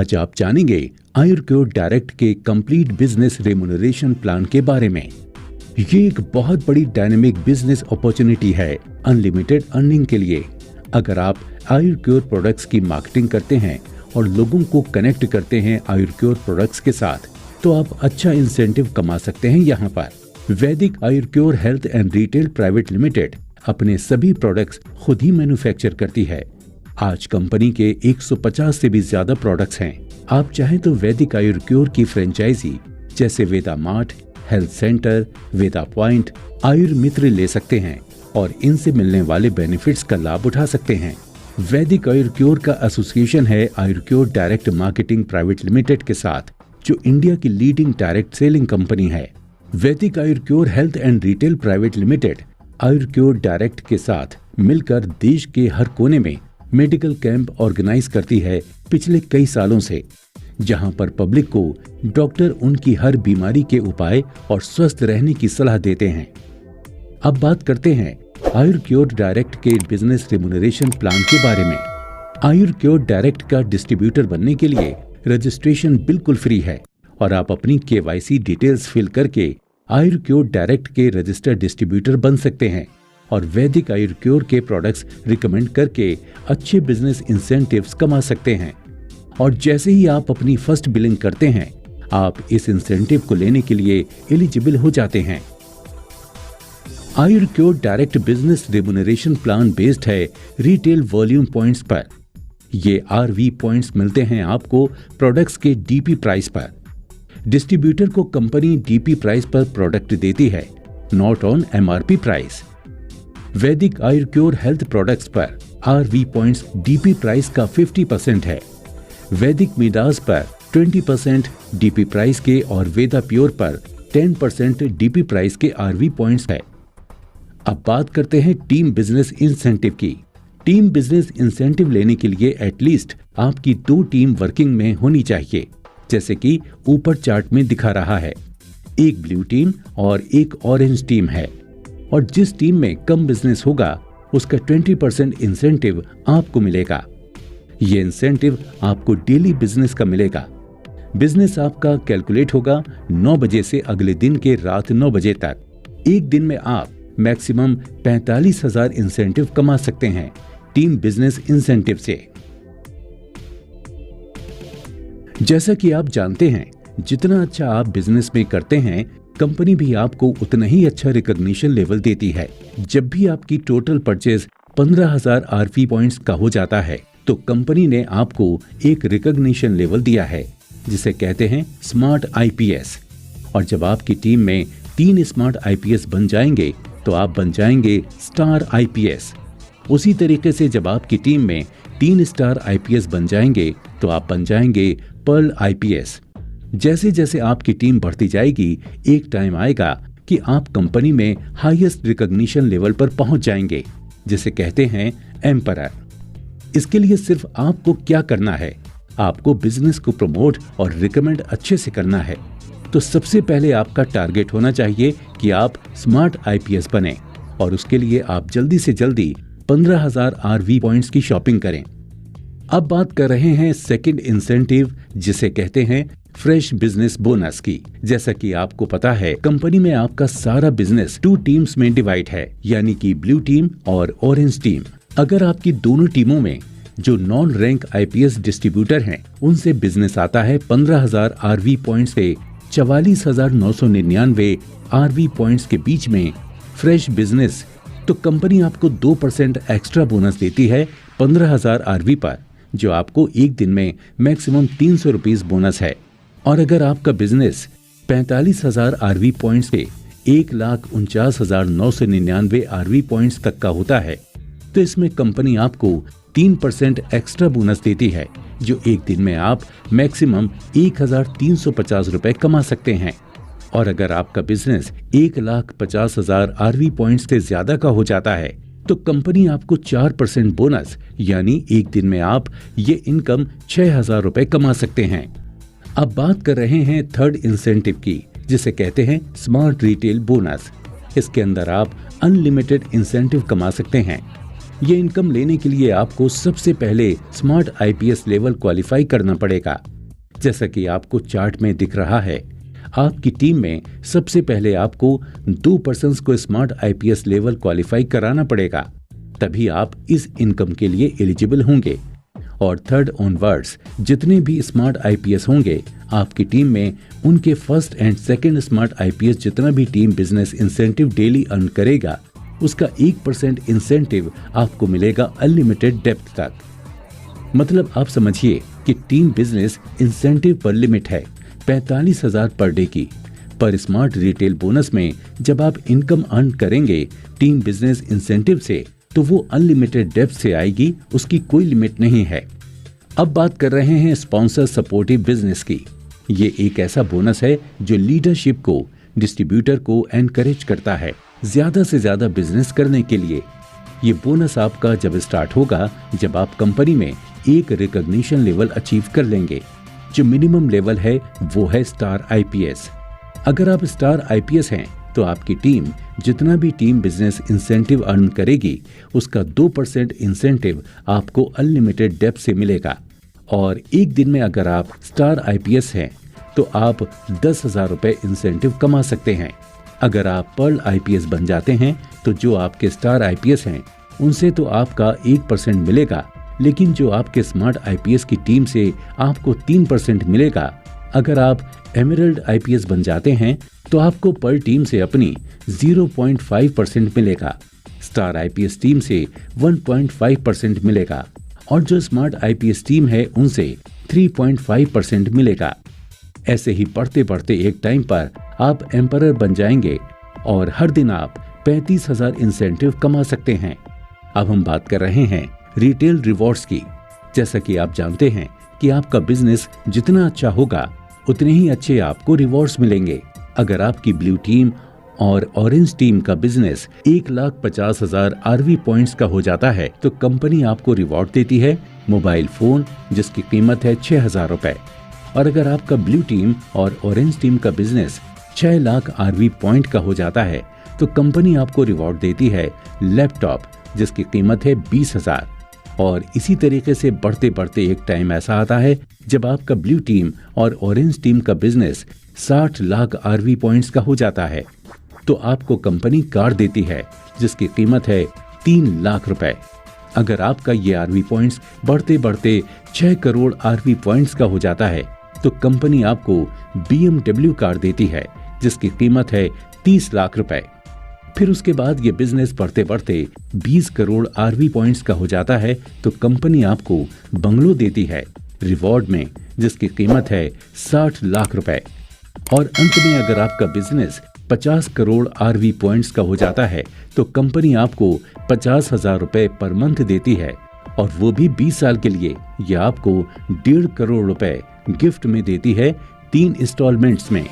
आज आप जानेंगे आयुर्क्योर डायरेक्ट के कंप्लीट बिजनेस रेम्यूनरेशन प्लान के बारे में। ये एक बहुत बड़ी डायनेमिक बिजनेस अपॉर्चुनिटी है अनलिमिटेड अर्निंग के लिए। अगर आप आयुर्क्योर प्रोडक्ट्स की मार्केटिंग करते हैं और लोगों को कनेक्ट करते हैं आयुर्क्योर प्रोडक्ट्स के साथ, तो आप अच्छा इंसेंटिव कमा सकते हैं। यहाँ पर Vedic Ayurcure health and retail private limited अपने सभी प्रोडक्ट्स खुद ही मैन्युफैक्चर करती है। आज कंपनी के 150 से भी ज्यादा प्रोडक्ट्स हैं। आप चाहें तो वैदिक आयुर्क्योर की फ्रेंचाइजी जैसे वेदा मार्ट, हेल्थ सेंटर, वेदा पॉइंट, आयुर्मित्र ले सकते हैं और इनसे मिलने वाले बेनिफिट्स का लाभ उठा सकते हैं। वैदिक आयुर्क्योर का एसोसिएशन है आयुर्क्योर डायरेक्ट मार्केटिंग प्राइवेट लिमिटेड के साथ, जो इंडिया की लीडिंग डायरेक्ट सेलिंग कंपनी है। Vedic Ayurcure health and retail private limited Ayurcure direct के साथ मिलकर देश के हर कोने में मेडिकल कैंप ऑर्गेनाइज करती है पिछले कई सालों से, जहां पर पब्लिक को डॉक्टर उनकी हर बीमारी के उपाय और स्वस्थ रहने की सलाह देते हैं। अब बात करते हैं आयुर्क्योर डायरेक्ट के बिजनेस रेम्यूनरेशन प्लान के बारे में। आयुर्क्योर डायरेक्ट का डिस्ट्रीब्यूटर बनने के लिए रजिस्ट्रेशन बिल्कुल फ्री है और आप अपनी KYC डिटेल्स फिल करके आयुर्क्योर डायरेक्ट के रजिस्टर्ड डिस्ट्रीब्यूटर बन सकते हैं और वैदिक आयुर्क्योर के प्रोडक्ट्स रिकमेंड करके अच्छे बिजनेस इंसेंटिव्स कमा सकते हैं। और जैसे ही आप अपनी फर्स्ट बिलिंग करते हैं, आप इस इंसेंटिव को लेने के लिए एलिजिबल हो जाते हैं। Ayurcure direct business remuneration plan based है रिटेल वॉल्यूम पॉइंट्स पर। ये RV पॉइंट्स मिलते हैं आपको प्रोडक्ट्स के DP प्राइस पर। डिस्ट्रीब्यूटर को कंपनी DP प्राइस पर प्रोडक्ट देती है, नॉट ऑन MRP प्राइस। वैदिक आयुर्क्योर हेल्थ प्रोडक्ट्स पर RV पॉइंट्स DP प्राइस का 50% है। वैदिक मिडास पर 20% DP प्राइस के और वेदा प्योर पर 10% DP प्राइस के RV पॉइंट्स है। अब बात करते हैं टीम बिजनेस इंसेंटिव की। टीम बिजनेस इंसेंटिव लेने के लिए एटलीस्ट आपकी 2 टीम वर्किंग में होनी चाहिए, जैसे कि ऊपर चार्ट में दिखा रहा है। एक ब्लू टीम और एक ऑरेंज टीम है, और जिस टीम में कम बिजनेस होगा उसका 20% इंसेंटिव आपको मिलेगा। ये इंसेंटिव आपको डेली बिजनेस का मिलेगा। बिजनेस आपका कैलकुलेट होगा 9 बजे से अगले दिन के रात 9 बजे तक। एक दिन में आप मैक्सिमम 45,000 इंसेंटिव कमा सकते हैं टीम बिजनेस इंसेंटिव से। जैसा कि आप जानते हैं, जितना अच्छा आप बिजनेस में करते हैं, कंपनी भी आपको उतना ही अच्छा रिकॉग्निशन लेवल देती है। जब भी आपकी टोटल परचेज 15,000 RV पॉइंट्स का हो जाता है, तो कंपनी ने आपको एक रिकॉग्निशन लेवल दिया है, जिसे कहते हैं स्मार्ट IPS। और जब आपकी टीम में 3 स्मार्ट IPS बन जाएंगे, तो आप बन जाएंगे स्टार IPS। उसी तरीके से जब आपकी टीम में 3 स्टार IPS बन जाएंगे, तो आप बन जाएंगे पर्ल IPS। जैसे जैसे आपकी टीम बढ़ती जाएगी, एक टाइम आएगा कि आप कंपनी में हाईएस्ट रिकॉग्निशन लेवल पर पहुंच जाएंगे, जिसे कहते हैं एम्परर। इसके लिए सिर्फ आपको क्या करना है, आपको बिजनेस को प्रमोट और रिकमेंड अच्छे से करना है। तो सबसे पहले आपका टारगेट होना चाहिए कि आप स्मार्ट IPS बने, और उसके लिए आप जल्दी से जल्दी 15,000 RV पॉइंट्स की शॉपिंग करें। अब बात कर रहे हैं सेकंड इंसेंटिव, जिसे कहते हैं फ्रेश बिजनेस बोनस की। जैसा कि आपको पता है, कंपनी में आपका सारा बिजनेस 2 टीम्स में डिवाइड है, यानी कि ब्लू टीम और ऑरेंज टीम। अगर आपकी दोनों टीमों में जो नॉन रैंक IPS डिस्ट्रीब्यूटर हैं, उनसे बिजनेस आता है 15,000 RV पॉइंट्स से 44,999 RV पॉइंट्स के बीच में फ्रेश बिजनेस, तो कंपनी आपको 2% एक्स्ट्रा बोनस देती है 15,000 RV पर, जो आपको एक दिन में मैक्सिमम 300 रुपीज बोनस है। और अगर आपका बिजनेस 45,000 RV पॉइंट्स के 1,49,999 RV पॉइंट्स तक का होता है, तो इसमें कंपनी आपको 3% एक्स्ट्रा बोनस देती है, जो एक दिन में आप मैक्सिमम 1,350 रुपए कमा सकते हैं। और अगर आपका बिजनेस 1,50,000 RV पॉइंट्स से ज्यादा का हो जाता है, तो कंपनी आपको 4% बोनस, यानी एक दिन में आप ये इनकम 6,000 रुपए कमा सकते हैं। अब बात कर रहे हैं थर्ड इंसेंटिव की, जिसे कहते हैं स्मार्ट रिटेल बोनस। इसके अंदर आप अनलिमिटेड इंसेंटिव कमा सकते हैं। ये इनकम लेने के लिए आपको सबसे पहले स्मार्ट IPS लेवल क्वालिफाई करना पड़ेगा। जैसा कि आपको चार्ट में दिख रहा है, आपकी टीम में सबसे पहले आपको 2 पर्सन्स को स्मार्ट आईपीएस लेवल क्वालिफाई कराना पड़ेगा, तभी आप इस इनकम के लिए एलिजिबल होंगे। और थर्ड ऑनवर्ड्स जितने भी स्मार्ट आईपीएस होंगे आपकी टीम में, उनके first and second smart IPS जितना भी team business incentive daily earn करेगा, उसका 1% इंसेंटिव आपको मिलेगा अनलिमिटेड डेप्थ तक। मतलब आप समझिए कि टीम बिजनेस इंसेंटिव पर लिमिट है 45,000 पर डे की। पर स्मार्ट रिटेल बोनस में जब आप इनकम अर्न करेंगे टीम बिजनेस इंसेंटिव से, तो वो अनलिमिटेड डेप्थ से आएगी, उसकी कोई लिमिट नहीं है। अब बात कर रहे हैं स्पॉन्सर सपोर्टिव बिजनेस की। ये एक ऐसा बोनस है जो लीडरशिप को, डिस्ट्रीब्यूटर को एनकरेज करता है ज्यादा से ज्यादा बिजनेस करने के लिए। ये बोनस आपका जब स्टार्ट होगा जब आप कंपनी में एक रिकॉग्निशन लेवल अचीव कर लेंगे। जो मिनिमम लेवल है वो है स्टार आईपीएस। अगर आप स्टार आईपीएस हैं तो आपकी टीम जितना भी टीम बिजनेस इंसेंटिव अर्न करेगी उसका 2% इंसेंटिव आपको अनलिमिटेड डेप्थ से मिलेगा। और एक दिन में अगर आप स्टार आईपीएस हैं तो आप 10,000 रुपए इंसेंटिव कमा सकते हैं। अगर आप पर्ल आईपीएस बन जाते हैं तो जो आपके स्टार आईपीएस हैं उनसे तो आपका 1% मिलेगा, लेकिन जो आपके स्मार्ट आईपीएस की टीम से आपको 3% मिलेगा। अगर आप एमरल्ड आईपीएस बन जाते हैं तो आपको पर टीम से अपनी 0.5% मिलेगा, स्टार आईपीएस टीम से 1.5% मिलेगा और जो स्मार्ट आईपीएस टीम है उनसे 3.5% मिलेगा। ऐसे ही बढ़ते बढ़ते एक टाइम पर आप एम्परर बन जाएंगे और हर दिन आप 35,000 इंसेंटिव कमा सकते हैं। अब हम बात कर रहे हैं रिटेल रिवॉर्ड्स की। जैसा कि आप जानते हैं कि आपका बिजनेस जितना अच्छा होगा उतने ही अच्छे आपको रिवॉर्ड्स मिलेंगे। अगर आपकी ब्लू टीम और ऑरेंज टीम का बिजनेस 1,50,000 आरवी पॉइंट्स का हो जाता है तो कंपनी आपको रिवॉर्ड देती है मोबाइल फोन जिसकी कीमत है 6,000 रुपए। और अगर आपका ब्लू टीम और ऑरेंज टीम का बिजनेस 6 लाख आरवी पॉइंट का हो जाता है तो कंपनी आपको रिवॉर्ड देती है लैपटॉप जिसकी कीमत है 20,000। और इसी तरीके से बढ़ते बढ़ते एक टाइम ऐसा आता है जब आपका ब्लू टीम और ऑरेंज टीम का बिजनेस 60 लाख आरवी पॉइंट्स का हो जाता है तो आपको कंपनी कार देती है जिसकी कीमत है 3 लाख रुपए। अगर आपका ये आरवी पॉइंट्स बढ़ते बढ़ते 6 करोड़ आरवी पॉइंट्स का हो जाता है तो कंपनी आपको BMW कार देती है जिसकी कीमत है 30 लाख रुपए। फिर उसके बाद ये बिजनेस बढ़ते बढ़ते 20 करोड़ आरवी पॉइंट्स का हो जाता है तो कंपनी आपको बंगलो देती है रिवॉर्ड में जिसकी कीमत है 60 लाख रुपए। और अंत में अगर आपका बिजनेस 50 करोड़ आरवी पॉइंट्स का हो जाता है तो कंपनी आपको 50,000 रुपए पर मंथ देती है और वो भी 20 साल के लिए। यह आपको 1.5 करोड़ रुपए गिफ्ट में देती है 3 इंस्टॉलमेंट्स में।